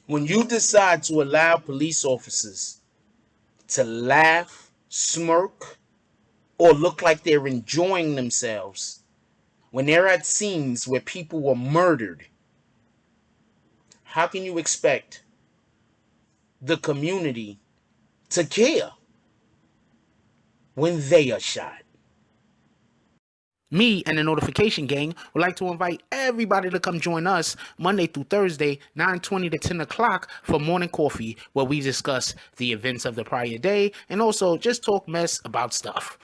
When you decide to allow police officers to laugh, smirk, or look like they're enjoying themselves when they're at scenes where people were murdered, how can you expect the community to care when they are shot? Me and the Notification Gang would like to invite everybody to come join us Monday through Thursday, 9:20 to 10 o'clock for Morning Coffee, where we discuss the events of the prior day and also just talk mess about stuff.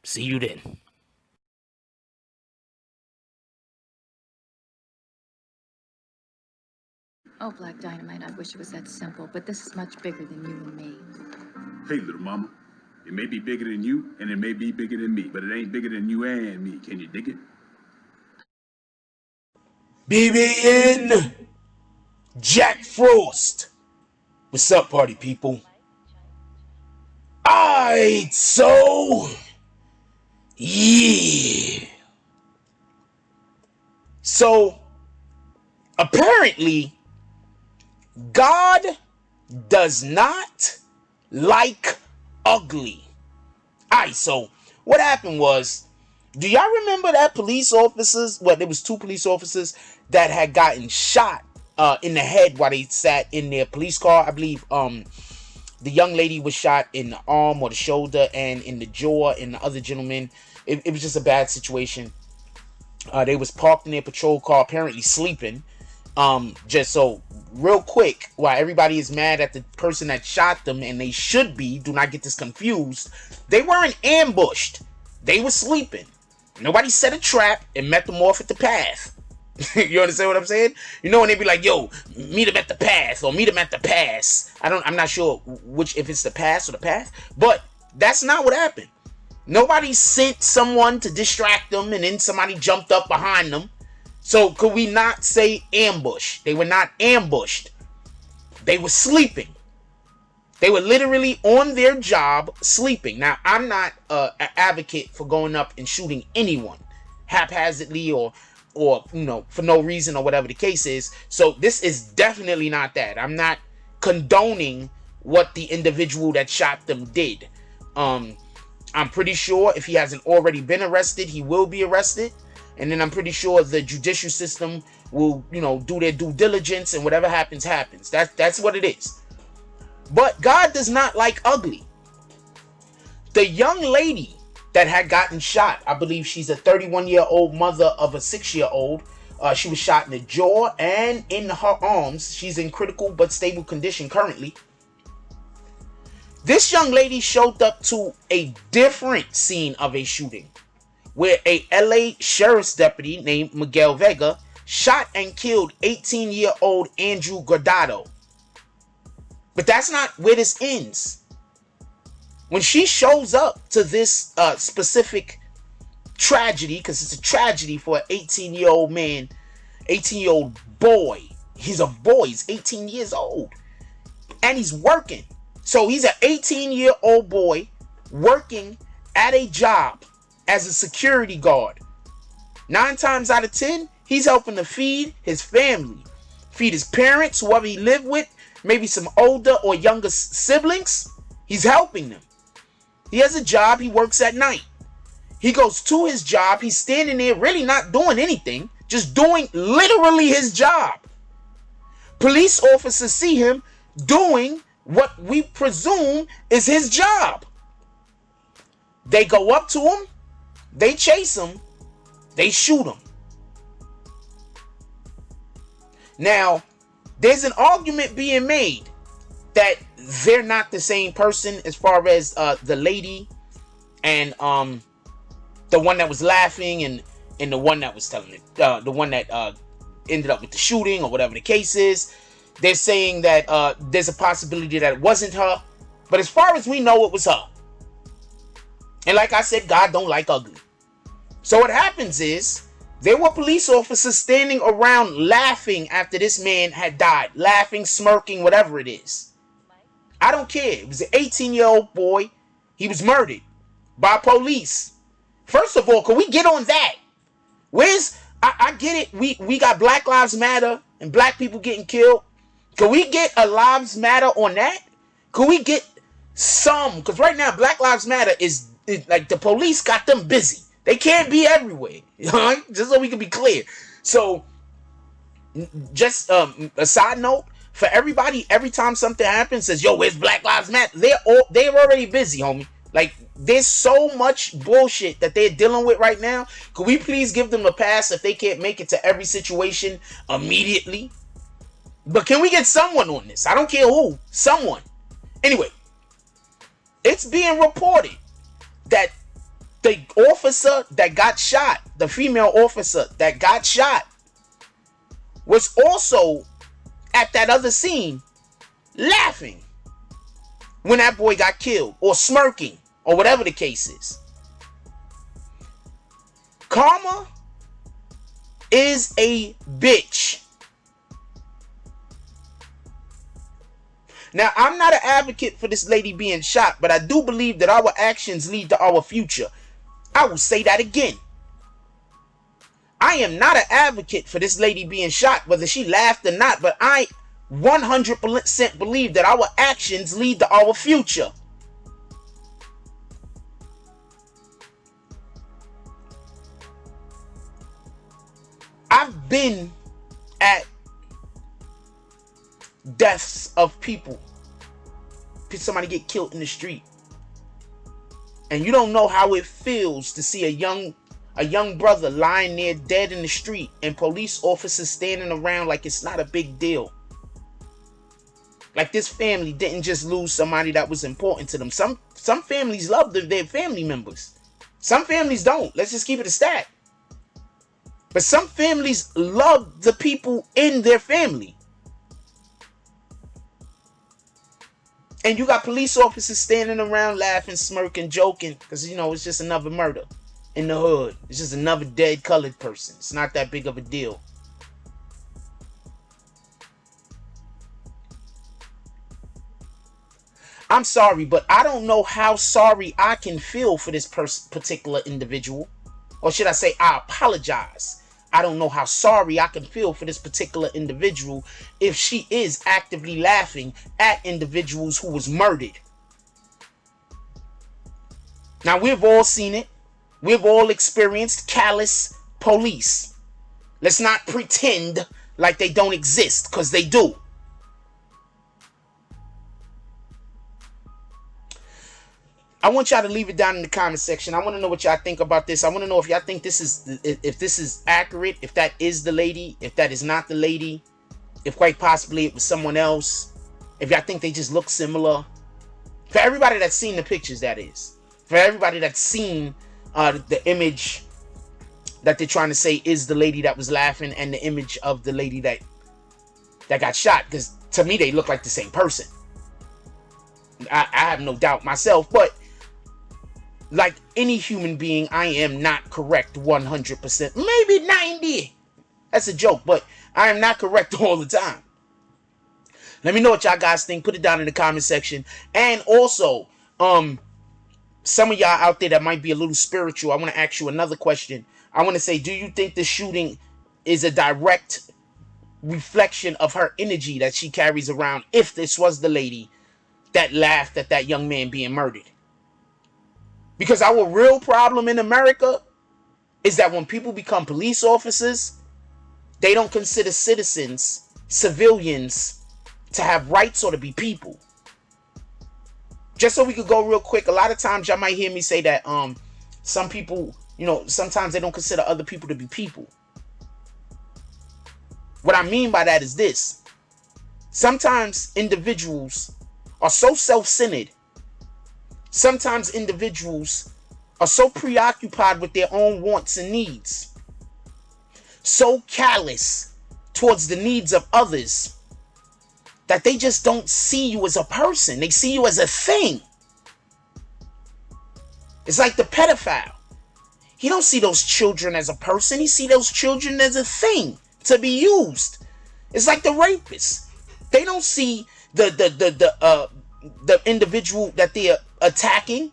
See you then. Oh, Black Dynamite, I wish it was that simple, but this is much bigger than you and me. Hey, little mama. It may be bigger than you, and it may be bigger than me, but it ain't bigger than you and me. Can you dig it? BBN Jack Frost. What's up, party people? Alright, so yeah. So apparently God does not like ugly. Alright, so what happened was, do y'all remember that police officers, well, there was two police officers that had gotten shot in the head while they sat in their police car? I believe the young lady was shot in the arm or the shoulder and in the jaw, and the other gentleman, it was just a bad situation. They was parked in their patrol car, apparently sleeping. Just so real quick, while everybody is mad at the person that shot them, and they should be, do not get this confused, they weren't ambushed. They were sleeping. Nobody set a trap and met them off at the path. You understand what I'm saying? You know when they be like, yo, meet them at the path or meet them at the pass. I'm not sure which, if it's the pass or the path, but that's not what happened. Nobody sent someone to distract them and then somebody jumped up behind them. So could we not say ambush? They were not ambushed. They were sleeping. They were literally on their job sleeping. Now, I'm not an advocate for going up and shooting anyone haphazardly or you know, for no reason or whatever the case is. So this is definitely not that. I'm not condoning what the individual that shot them did. I'm pretty sure if he hasn't already been arrested, he will be arrested. And then I'm pretty sure the judicial system will, you know, do their due diligence, and whatever happens, happens. That's what it is. But God does not like ugly. The young lady that had gotten shot, I believe she's a 31-year-old mother of a 6-year-old. She was shot in the jaw and in her arms. She's in critical but stable condition currently. This young lady showed up to a different scene of a shooting, where a LA sheriff's deputy named Miguel Vega shot and killed 18-year-old Andrew Guardado. But that's not where this ends. When she shows up to this specific tragedy, because it's a tragedy for an 18-year-old man, 18-year-old boy. He's a boy, he's 18 years old. And he's working. So he's an 18-year-old boy working at a job as a security guard. 9 times out of 10, he's helping to feed his family, feed his parents, whoever he lived with, maybe some older or younger siblings. He's helping them. He has a job. He works at night. He goes to his job. He's standing there really not doing anything, just doing literally his job. Police officers see him doing what we presume is his job. They go up to him. They chase him. They shoot him. Now, there's an argument being made that they're not the same person, as far as the lady and the one that was laughing and the one that was telling it, the one that ended up with the shooting or whatever the case is. They're saying that there's a possibility that it wasn't her, but as far as we know, it was her. And like I said, God don't like ugly. So what happens is, there were police officers standing around laughing after this man had died. Laughing, smirking, whatever it is. I don't care. It was an 18-year-old boy. He was murdered by police. First of all, can we get on that? I get it. We got Black Lives Matter and black people getting killed. Can we get a Lives Matter on that? Can we get some? Because right now, Black Lives Matter is like the police got them busy. They can't be everywhere. Just so we can be clear. So, just a side note for everybody, every time something happens, says, yo, where's Black Lives Matter? They're already busy, homie. Like, there's so much bullshit that they're dealing with right now. Could we please give them a pass if they can't make it to every situation immediately? But can we get someone on this? I don't care who. Someone. Anyway, it's being reported that the officer that got shot, the female officer that got shot, was also at that other scene laughing when that boy got killed, or smirking, or whatever the case is. Karma is a bitch. Now, I'm not an advocate for this lady being shot, but I do believe that our actions lead to our future. I will say that again. I am not an advocate for this lady being shot, whether she laughed or not, but I 100% believe that our actions lead to our future. I've been at deaths of people. Somebody get killed in the street. And you don't know how it feels to see a young brother lying there dead in the street and police officers standing around like it's not a big deal. Like this family didn't just lose somebody that was important to them. Some families love their family members. Some families don't. Let's just keep it a stat. But some families love the people in their family. And you got police officers standing around laughing, smirking, joking, because, you know, it's just another murder in the hood. It's just another dead colored person. It's not that big of a deal. I'm sorry, but I don't know how sorry I can feel for this particular individual. Or should I say, I apologize. I don't know how sorry I can feel for this particular individual if she is actively laughing at individuals who was murdered. Now, we've all seen it. We've all experienced callous police. Let's not pretend like they don't exist, because they do. I want y'all to leave it down in the comment section. I want to know what y'all think about this. I want to know if y'all think this is accurate, if that is the lady, if that is not the lady, if quite possibly it was someone else, if y'all think they just look similar. For everybody that's seen the pictures, that is. For everybody that's seen the image that they're trying to say is the lady that was laughing and the image of the lady that got shot. Because to me, they look like the same person. I have no doubt myself, but like any human being, I am not correct 100%. Maybe 90%. That's a joke, but I am not correct all the time. Let me know what y'all guys think. Put it down in the comment section. And also, some of y'all out there that might be a little spiritual, I want to ask you another question. I want to say, do you think the shooting is a direct reflection of her energy that she carries around, if this was the lady that laughed at that young man being murdered? Because our real problem in America is that when people become police officers, they don't consider citizens, civilians, to have rights or to be people. Just so we could go real quick, a lot of times y'all might hear me say that some people, you know, sometimes they don't consider other people to be people. What I mean by that is this. Sometimes individuals are so self-centered. Sometimes individuals are so preoccupied with their own wants and needs, so callous towards the needs of others, that they just don't see you as a person. They see you as a thing. It's like the pedophile. He don't see those children as a person. He see those children as a thing to be used. It's like the rapist. They don't see the individual that they're attacking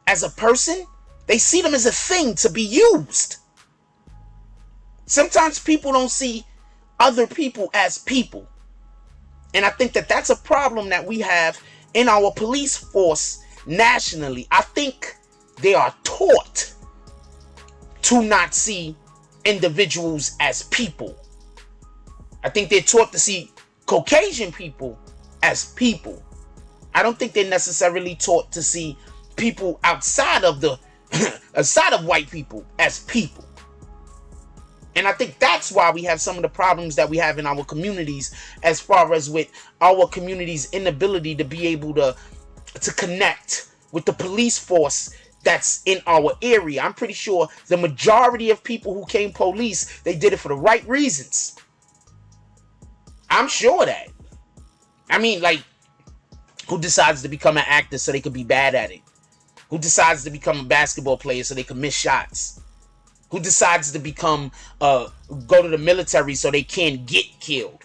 as a person. They see them as a thing to be used. Sometimes people don't see other people as people. And I think that that's a problem that we have in our police force nationally. I think they are taught to not see individuals as people. I think they're taught to see Caucasian people as people. I don't think they're necessarily taught to see people outside of the outside of white people as people. And I think that's why we have some of the problems that we have in our communities, as far as with our community's inability to be able to connect with the police force that's in our area. I'm pretty sure the majority of people who came police, they did it for the right reasons. I'm sure of that. I mean, like, who decides to become an actor so they could be bad at it? Who decides to become a basketball player so they can miss shots? Who decides to become go to the military so they can't get killed?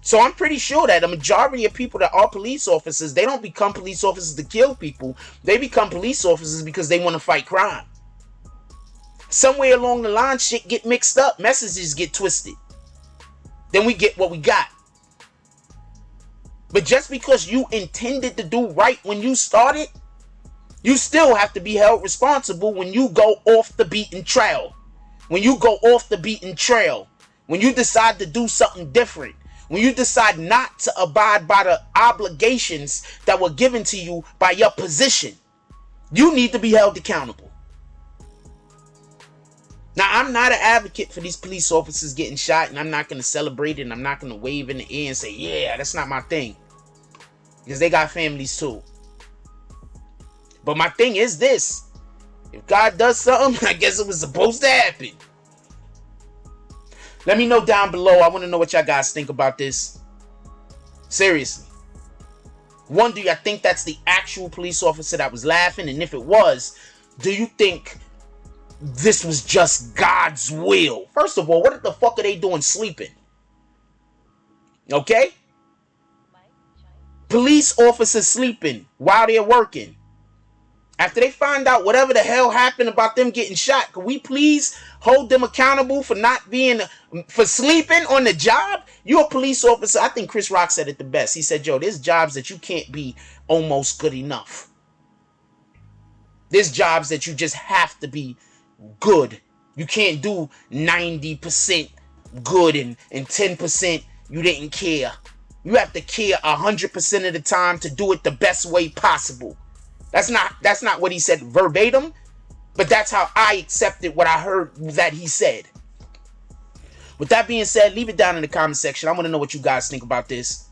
So I'm pretty sure that a majority of people that are police officers, they don't become police officers to kill people. They become police officers because they want to fight crime. Somewhere along the line, shit get mixed up, messages get twisted. Then we get what we got. But just because you intended to do right when you started, you still have to be held responsible when you go off the beaten trail. When you go off the beaten trail. When you decide to do something different. When you decide not to abide by the obligations that were given to you by your position. You need to be held accountable. Now, I'm not an advocate for these police officers getting shot, and I'm not going to celebrate it, and I'm not going to wave in the air and say, yeah, that's not my thing. Because they got families too. But my thing is this. If God does something, I guess it was supposed to happen. Let me know down below. I want to know what y'all guys think about this. Seriously. One, do y'all think that's the actual police officer that was laughing? And if it was, do you think this was just God's will? First of all, what the fuck are they doing sleeping? Okay? Police officers sleeping while they're working. After they find out whatever the hell happened about them getting shot, can we please hold them accountable for not being, for sleeping on the job? You're a police officer. I think Chris Rock said it the best. He said, yo, there's jobs that you can't be almost good enough. There's jobs that you just have to be good. You can't do 90% good and 10% you didn't care. You have to care 100% of the time to do it the best way possible. That's not what he said verbatim, but that's how I accepted what I heard that he said. With that being said, leave it down in the comment section. I want to know what you guys think about this.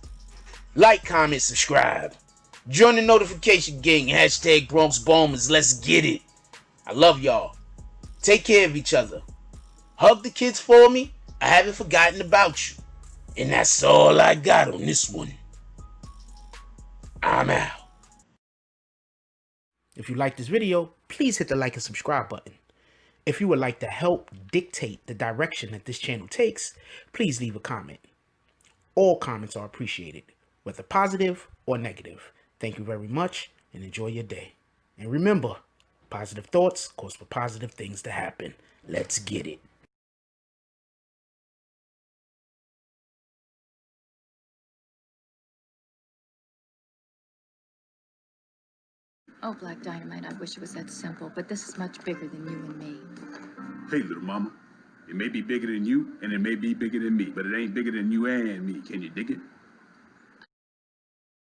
Like, comment, subscribe. Join the notification gang. Hashtag Bronx Bombers. Let's get it. I love y'all. Take care of each other. Hug the kids for me. I haven't forgotten about you. And that's all I got on this one. I'm out. If you like this video, please hit the like and subscribe button. If you would like to help dictate the direction that this channel takes, please leave a comment. All comments are appreciated, whether positive or negative. Thank you very much and enjoy your day. And remember, positive thoughts cause for positive things to happen. Let's get it. Oh, Black Dynamite, I wish it was that simple, but this is much bigger than you and me. Hey, little mama. It may be bigger than you, and it may be bigger than me, but it ain't bigger than you and me. Can you dig it?